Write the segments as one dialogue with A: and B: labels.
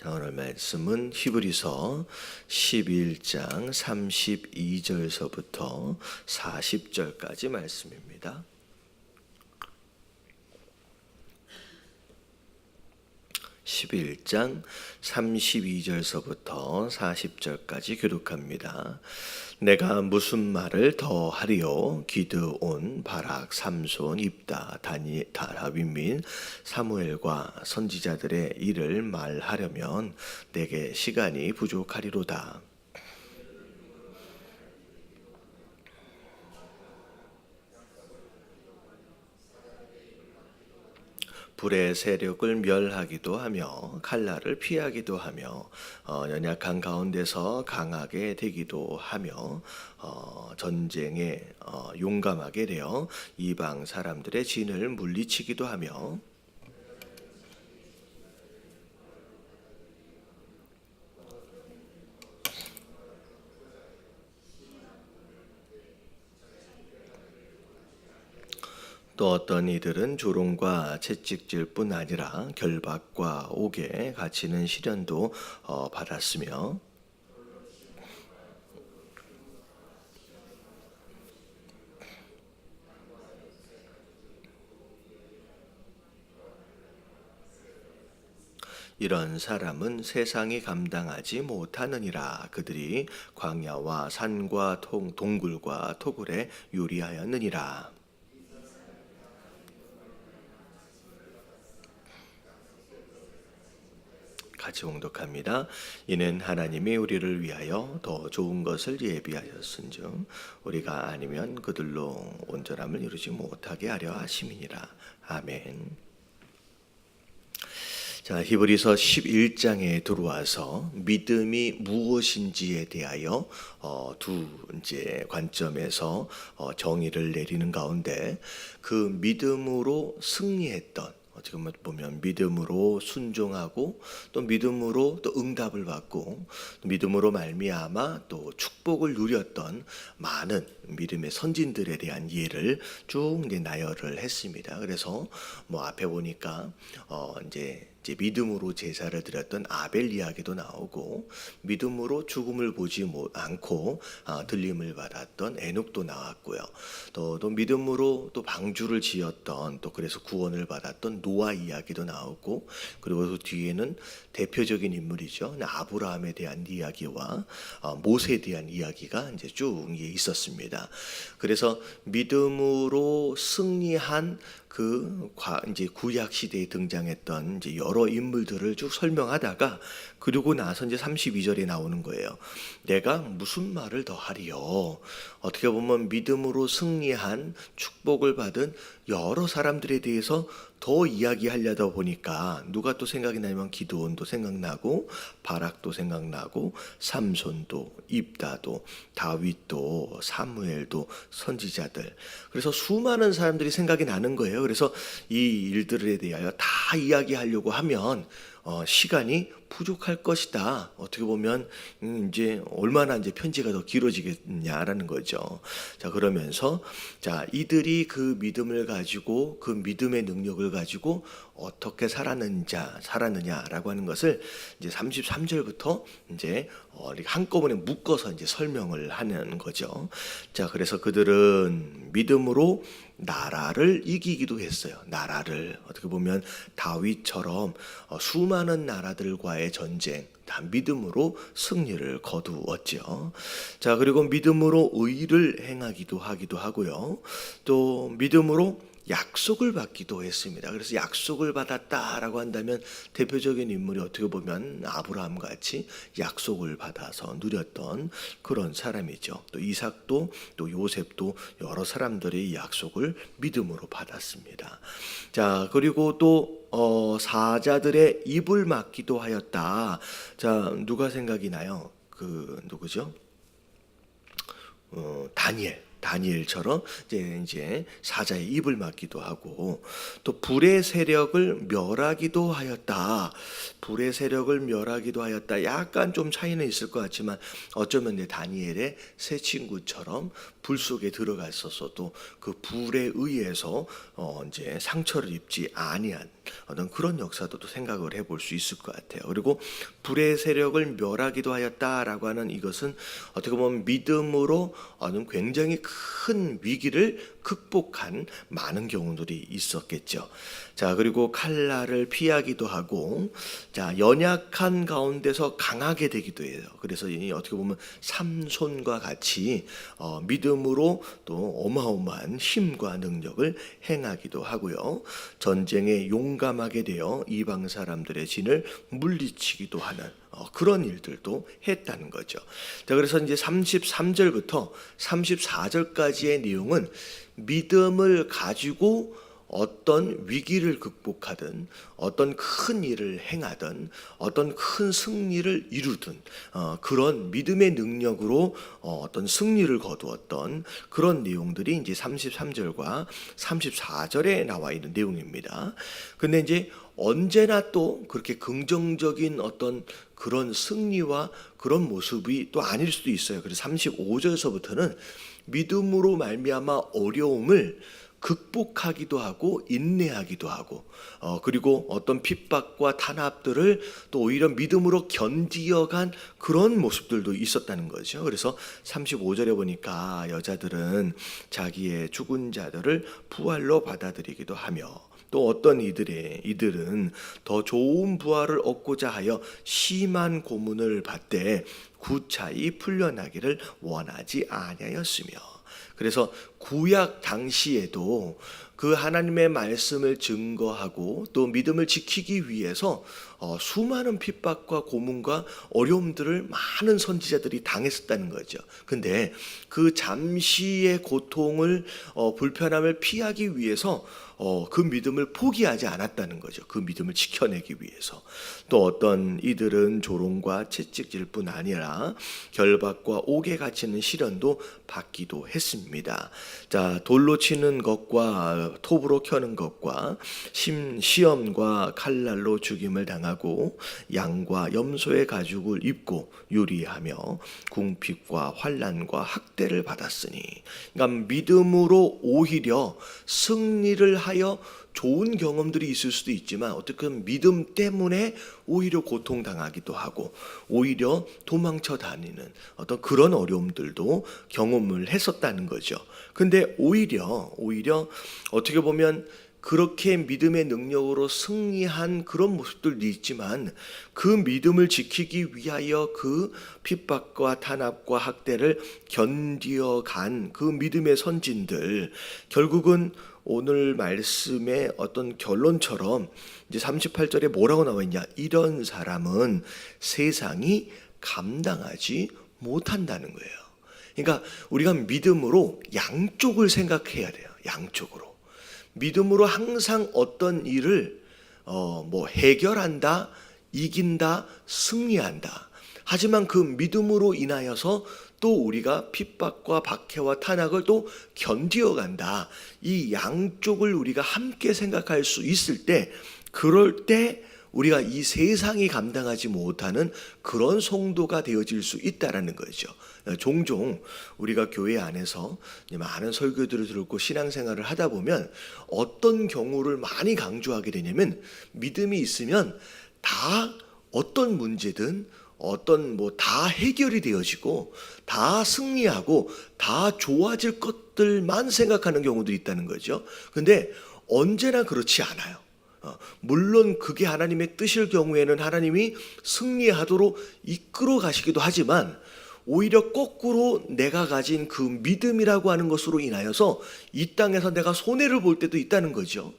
A: 자, 오늘 말씀은 히브리서 11장 32절서부터 40절까지 말씀입니다. 11장 32절서부터 40절까지 교독합니다. 내가 무슨 말을 더 하리요? 기드온, 바락, 삼손, 입다, 다윗 및 사무엘과 선지자들의 일을 말하려면 내게 시간이 부족하리로다. 불의 세력을 멸하기도 하며 칼날을 피하기도 하며 연약한 가운데서 강하게 되기도 하며 전쟁에 용감하게 되어 이방 사람들의 진을 물리치기도 하며 또 어떤 이들은 조롱과 채찍질 뿐 아니라 결박과 옥에 갇히는 시련도 받았으며 이런 사람은 세상이 감당하지 못하느니라. 그들이 광야와 산과 동굴과 토굴에 유리하였느니라. 같이 봉독합니다. 이는 하나님이 우리를 위하여 더 좋은 것을 예비하였은즉 우리가 아니면 그들로 온전함을 이루지 못하게 하려 하심이니라. 아멘. 자, 히브리서 11장에 들어와서 믿음이 무엇인지에 대하여 두 이제 관점에서 정의를 내리는 가운데 그 믿음으로 승리했던, 어떻게 보면 믿음으로 순종하고 또 믿음으로 또 응답을 받고 믿음으로 말미암아 또 축복을 누렸던 많은 믿음의 선진들에 대한 예를 쭉 이제 나열을 했습니다. 그래서 앞에 보니까 이제 믿음으로 제사를 드렸던 아벨 이야기도 나오고 믿음으로 죽음을 보지 않고 들림을 받았던 에녹도 나왔고요. 또 믿음으로 또 방주를 지었던, 또 그래서 구원을 받았던 노아 이야기도 나오고, 그리고 그 뒤에는 대표적인 인물이죠. 아브라함에 대한 이야기와 모세에 대한 이야기가 이제 쭉 있었습니다. 그래서 믿음으로 승리한 이제 구약 시대에 등장했던 이제 여러 인물들을 쭉 설명하다가 그리고 나서 이제 32절에 나오는 거예요. 내가 무슨 말을 더 하리요? 어떻게 보면 믿음으로 승리한 축복을 받은 여러 사람들에 대해서 더 이야기하려다 보니까 누가 또 생각이 나면 기드온도 생각나고 바락도 생각나고 삼손도 입다도 다윗도 사무엘도 선지자들, 그래서 수많은 사람들이 생각이 나는 거예요. 그래서 이 일들에 대하여 다 이야기하려고 하면 시간이 부족할 것이다. 어떻게 보면 이제 얼마나 이제 편지가 더 길어지겠냐라는 거죠. 자, 그러면서 자, 이들이 그 믿음을 가지고 그 믿음의 능력을 가지고 어떻게 살았느냐라고 하는 것을 이제 33절부터 이제 한꺼번에 묶어서 이제 설명을 하는 거죠. 자, 그래서 그들은 믿음으로 나라를 이기기도 했어요. 나라를 어떻게 보면 다윗처럼 수많은 나라들과의 전쟁, 다 믿음으로 승리를 거두었죠. 자, 그리고 믿음으로 의를 행하기도 하고요. 또 믿음으로 약속을 받기도 했습니다. 그래서 약속을 받았다라고 한다면 대표적인 인물이 어떻게 보면 아브라함 같이 약속을 받아서 누렸던 그런 사람이죠. 또 이삭도 또 요셉도 여러 사람들이 약속을 믿음으로 받았습니다. 자, 그리고 또 사자들의 입을 막기도 하였다. 자, 누가 생각이 나요? 누구죠? 다니엘처럼 이제 사자의 입을 막기도 하고, 또 불의 세력을 멸하기도 하였다. 불의 세력을 멸하기도 하였다. 약간 좀 차이는 있을 것 같지만 어쩌면 이제 다니엘의 새 친구처럼 불 속에 들어갔었어도 그 불에 의해서 이제 상처를 입지 아니한 어떤 그런 역사도 또 생각을 해볼 수 있을 것 같아요. 그리고 불의 세력을 멸하기도 하였다라고 하는 이것은 어떻게 보면 믿음으로 굉장히 큰 위기를 극복한 많은 경우들이 있었겠죠. 자, 그리고 칼날을 피하기도 하고, 자, 연약한 가운데서 강하게 되기도 해요. 그래서 이 어떻게 보면 삼손과 같이 믿음으로 또 어마어마한 힘과 능력을 행하기도 하고요. 전쟁에 용감하게 되어 이방 사람들의 진을 물리치기도 하는 그런 일들도 했다는 거죠. 자, 그래서 이제 33절부터 34절까지의 내용은 믿음을 가지고 어떤 위기를 극복하든 어떤 큰 일을 행하든 어떤 큰 승리를 이루든 그런 믿음의 능력으로 어떤 승리를 거두었던 그런 내용들이 이제 33절과 34절에 나와 있는 내용입니다. 근데 이제 언제나 또 그렇게 긍정적인 어떤 그런 승리와 그런 모습이 또 아닐 수도 있어요. 그래서 35절서부터는 믿음으로 말미암아 어려움을 극복하기도 하고 인내하기도 하고 그리고 어떤 핍박과 탄압들을 또 오히려 믿음으로 견디어간 그런 모습들도 있었다는 거죠. 그래서 35절에 보니까 여자들은 자기의 죽은 자들을 부활로 받아들이기도 하며 또 어떤 이들은 더 좋은 부활을 얻고자 하여 심한 고문을 받되 구차히 풀려나기를 원하지 아니하였으며. 그래서 구약 당시에도 그 하나님의 말씀을 증거하고 또 믿음을 지키기 위해서 수많은 핍박과 고문과 어려움들을 많은 선지자들이 당했었다는 거죠. 근데 그 잠시의 고통을 불편함을 피하기 위해서 그 믿음을 포기하지 않았다는 거죠. 그 믿음을 지켜내기 위해서. 또 어떤 이들은 조롱과 채찍질 뿐 아니라 결박과 옥에 갇히는 시련도 받기도 했습니다. 자, 돌로 치는 것과 톱으로 켜는 것과 시험과 칼날로 죽임을 당하고 양과 염소의 가죽을 입고 유리하며 궁핍과 환난과 학대를 받았으니, 그러니까 믿음으로 오히려 승리를 하여 좋은 경험들이 있을 수도 있지만 어떻게 믿음 때문에 오히려 고통당하기도 하고 오히려 도망쳐 다니는 어떤 그런 어려움들도 경험을 했었다는 거죠. 근데 오히려 어떻게 보면 그렇게 믿음의 능력으로 승리한 그런 모습들도 있지만 그 믿음을 지키기 위하여 그 핍박과 탄압과 학대를 견디어간 그 믿음의 선진들, 결국은 오늘 말씀의 어떤 결론처럼 이제 38절에 뭐라고 나와 있냐? 이런 사람은 세상이 감당하지 못한다는 거예요. 그러니까 우리가 믿음으로 양쪽을 생각해야 돼요. 양쪽으로. 믿음으로 항상 어떤 일을 해결한다, 이긴다, 승리한다. 하지만 그 믿음으로 인하여서 또 우리가 핍박과 박해와 탄압을 또 견디어간다. 이 양쪽을 우리가 함께 생각할 수 있을 때, 그럴 때 우리가 이 세상이 감당하지 못하는 그런 성도가 되어질 수 있다라는 거죠. 종종 우리가 교회 안에서 많은 설교들을 듣고 신앙생활을 하다 보면 어떤 경우를 많이 강조하게 되냐면, 믿음이 있으면 다 어떤 문제든 다 해결이 되어지고 다 승리하고 다 좋아질 것들만 생각하는 경우도 있다는 거죠. 근데 언제나 그렇지 않아요. 물론 그게 하나님의 뜻일 경우에는 하나님이 승리하도록 이끌어 가시기도 하지만 오히려 거꾸로 내가 가진 그 믿음이라고 하는 것으로 인하여서 이 땅에서 내가 손해를 볼 때도 있다는 거죠.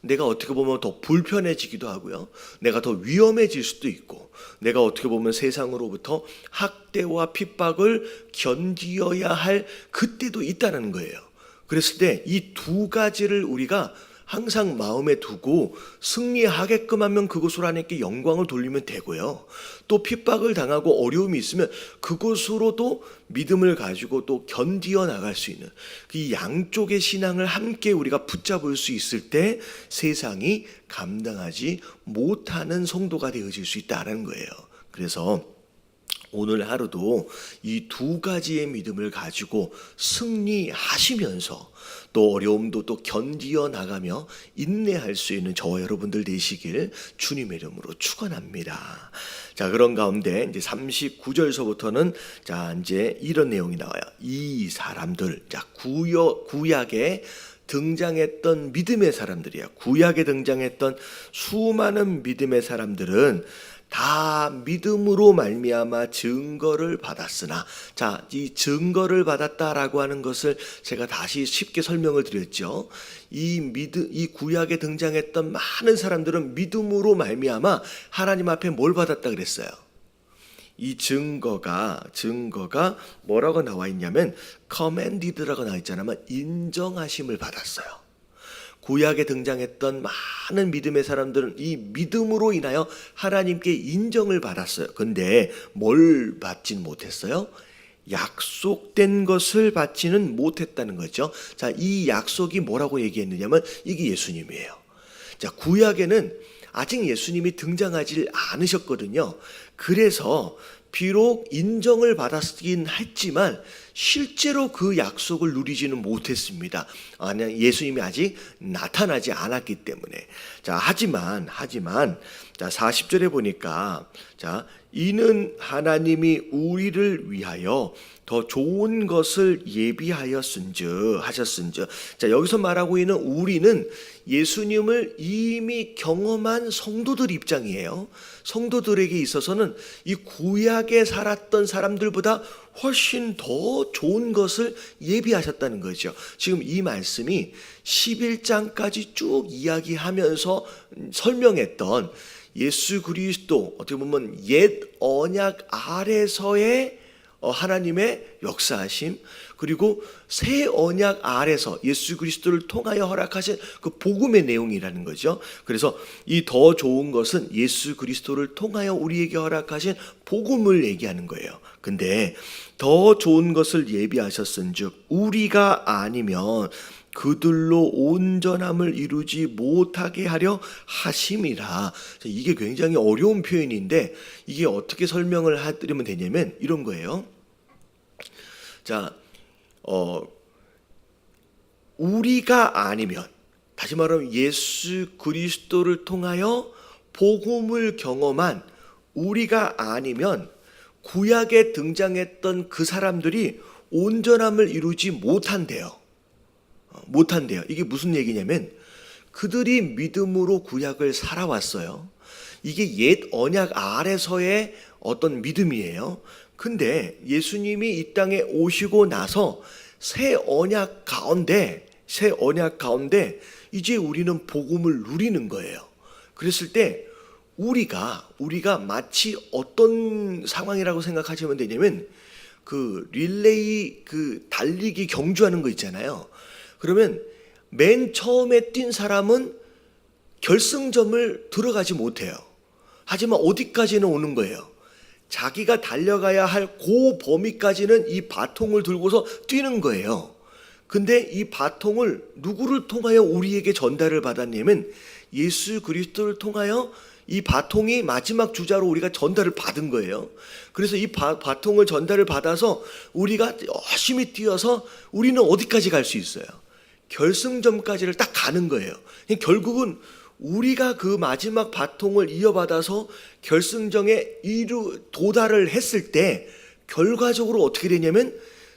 A: 내가 어떻게 보면 더 불편해지기도 하고요. 내가 더 위험해질 수도 있고, 내가 어떻게 보면 세상으로부터 학대와 핍박을 견디어야 할 그때도 있다는 거예요. 그랬을 때 이 두 가지를 우리가 항상 마음에 두고 승리하게끔 하면 그것으로 하나님께 영광을 돌리면 되고요. 또 핍박을 당하고 어려움이 있으면 그것으로도 믿음을 가지고 또 견디어 나갈 수 있는 그 양쪽의 신앙을 함께 우리가 붙잡을 수 있을 때 세상이 감당하지 못하는 성도가 되어질 수 있다는 거예요. 그래서 오늘 하루도 이 두 가지의 믿음을 가지고 승리하시면서 또 어려움도 또 견디어 나가며 인내할 수 있는 저와 여러분들 되시길 주님의 이름으로 축원합니다. 자, 그런 가운데 이제 39절서부터는 자, 이제 이런 내용이 나와요. 이 사람들, 자, 구약에 등장했던 믿음의 사람들이야. 구약에 등장했던 수많은 믿음의 사람들은 다 믿음으로 말미암아 증거를 받았으나, 자, 이 증거를 받았다라고 하는 것을 제가 다시 쉽게 설명을 드렸죠. 이 구약에 등장했던 많은 사람들은 믿음으로 말미암아 하나님 앞에 뭘 받았다 그랬어요? 이 증거가 뭐라고 나와 있냐면 commanded라고 나와 있잖아요. 인정하심을 받았어요. 구약에 등장했던 많은 믿음의 사람들은 이 믿음으로 인하여 하나님께 인정을 받았어요. 근데 뭘 받지는 못했어요? 약속된 것을 받지는 못했다는 거죠. 자, 이 약속이 뭐라고 얘기했느냐면 이게 예수님이에요. 자, 구약에는 아직 예수님이 등장하지 않으셨거든요. 그래서 비록 인정을 받았긴 했지만 실제로 그 약속을 누리지는 못했습니다. 예수님이 아직 나타나지 않았기 때문에. 자, 하지만 자, 40절에 보니까 자, 이는 하나님이 우리를 위하여 더 좋은 것을 예비하였은즉 하셨은즉. 자, 여기서 말하고 있는 우리는 예수님을 이미 경험한 성도들 입장이에요. 성도들에게 있어서는 이 구약에 살았던 사람들보다 훨씬 더 좋은 것을 예비하셨다는 거죠. 지금 이 말씀이 11장까지 쭉 이야기하면서 설명했던 예수 그리스도, 어떻게 보면 옛 언약 아래서의 하나님의 역사하심, 그리고 새 언약 아래서 예수 그리스도를 통하여 허락하신 그 복음의 내용이라는 거죠. 그래서 이 더 좋은 것은 예수 그리스도를 통하여 우리에게 허락하신 복음을 얘기하는 거예요. 근데 더 좋은 것을 예비하셨은즉 우리가 아니면 그들로 온전함을 이루지 못하게 하려 하심이라. 이게 굉장히 어려운 표현인데 이게 어떻게 설명을 해드리면 되냐면 이런 거예요. 자, 우리가 아니면, 다시 말하면 예수 그리스도를 통하여 복음을 경험한 우리가 아니면 구약에 등장했던 그 사람들이 온전함을 이루지 못한대요. 이게 무슨 얘기냐면 그들이 믿음으로 구약을 살아왔어요. 이게 옛 언약 아래서의 어떤 믿음이에요. 근데 예수님이 이 땅에 오시고 나서 새 언약 가운데 이제 우리는 복음을 누리는 거예요. 그랬을 때 우리가 마치 어떤 상황이라고 생각하시면 되냐면 그 릴레이, 그 달리기 경주하는 거 있잖아요. 그러면 맨 처음에 뛴 사람은 결승점을 들어가지 못해요. 하지만 어디까지는 오는 거예요? 자기가 달려가야 할 그 범위까지는 이 바통을 들고서 뛰는 거예요. 근데 이 바통을 누구를 통하여 우리에게 전달을 받았냐면 예수 그리스도를 통하여 이 바통이 마지막 주자로 우리가 전달을 받은 거예요. 그래서 이 바통을 전달을 받아서 우리가 열심히 뛰어서 우리는 어디까지 갈 수 있어요? 결승점까지를 딱 가는 거예요. 결국은 우리가 그 마지막 바통을 이어받아서 결승점에 도달을 했을 때 결과적으로 어떻게 되냐면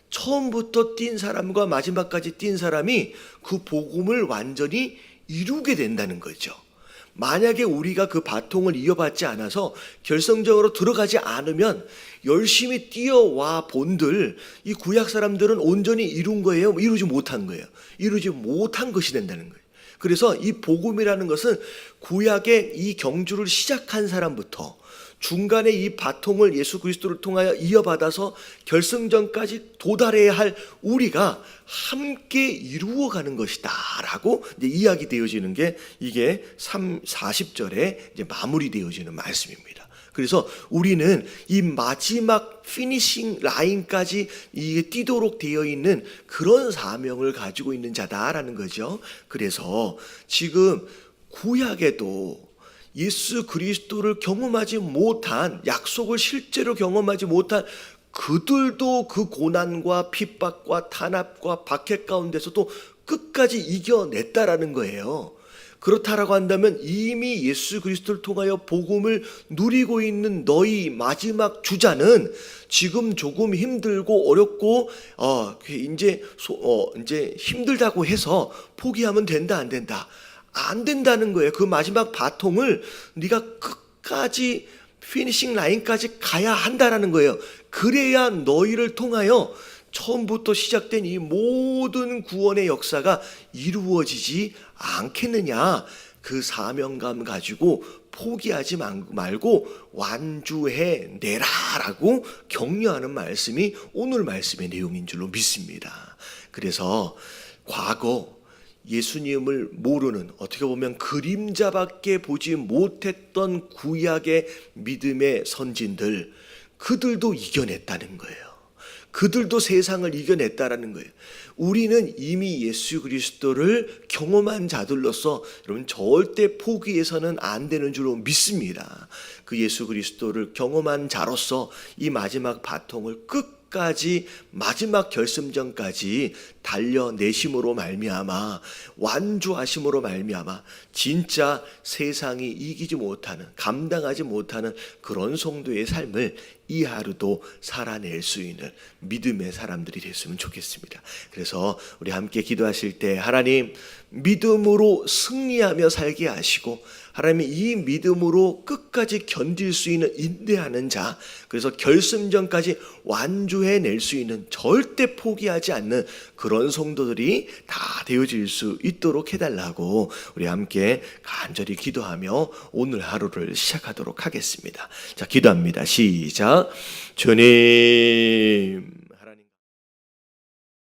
A: 처음부터 뛴 사람과 마지막까지 뛴 사람이 그 복음을 완전히 이루게 된다는 거죠. 만약에 우리가 그 바통을 이어받지 않아서 결승적으로 들어가지 않으면 열심히 뛰어와 본들 이 구약 사람들은 온전히 이룬 거예요? 이루지 못한 거예요? 이루지 못한 것이 된다는 거예요. 그래서 이 복음이라는 것은 구약의 이 경주를 시작한 사람부터 중간에 이 바통을 예수 그리스도를 통하여 이어받아서 결승전까지 도달해야 할 우리가 함께 이루어가는 것이다 라고 이제 이야기되어지는 게 이게 40절에 이제 마무리되어지는 말씀입니다. 그래서 우리는 이 마지막 피니싱 라인까지 이게 뛰도록 되어 있는 그런 사명을 가지고 있는 자다라는 거죠. 그래서 지금 구약에도 예수 그리스도를 경험하지 못한, 약속을 실제로 경험하지 못한 그들도 그 고난과 핍박과 탄압과 박해 가운데서도 끝까지 이겨냈다라는 거예요. 그렇다라고 한다면 이미 예수 그리스도를 통하여 복음을 누리고 있는 너희 마지막 주자는 지금 조금 힘들고 어렵고 이제 힘들다고 해서 포기하면 된다, 안 된다? 안 된다는 거예요. 그 마지막 바통을 네가 끝까지 피니싱 라인까지 가야 한다라는 거예요. 그래야 너희를 통하여 처음부터 시작된 이 모든 구원의 역사가 이루어지지 않겠느냐. 그 사명감 가지고 포기하지 말고 완주해 내라라고 격려하는 말씀이 오늘 말씀의 내용인 줄로 믿습니다. 그래서 과거 예수님을 모르는, 어떻게 보면 그림자밖에 보지 못했던 구약의 믿음의 선진들, 그들도 이겨냈다는 거예요. 그들도 세상을 이겨냈다라는 거예요. 우리는 이미 예수 그리스도를 경험한 자들로서 여러분 절대 포기해서는 안 되는 줄로 믿습니다. 그 예수 그리스도를 경험한 자로서 이 마지막 바통을 끝까지 마지막 결승전까지 달려내심으로 말미암아, 완주하심으로 말미암아 진짜 세상이 이기지 못하는, 감당하지 못하는 그런 성도의 삶을 이 하루도 살아낼 수 있는 믿음의 사람들이 됐으면 좋겠습니다. 그래서 우리 함께 기도하실 때 하나님, 믿음으로 승리하며 살게 하시고 하나님이 이 믿음으로 끝까지 견딜 수 있는 인내하는 자, 그래서 결승전까지 완주해낼 수 있는, 절대 포기하지 않는 그런 성도들이 다 되어질 수 있도록 해달라고 우리 함께 간절히 기도하며 오늘 하루를 시작하도록 하겠습니다. 자, 기도합니다. 시작. 주님,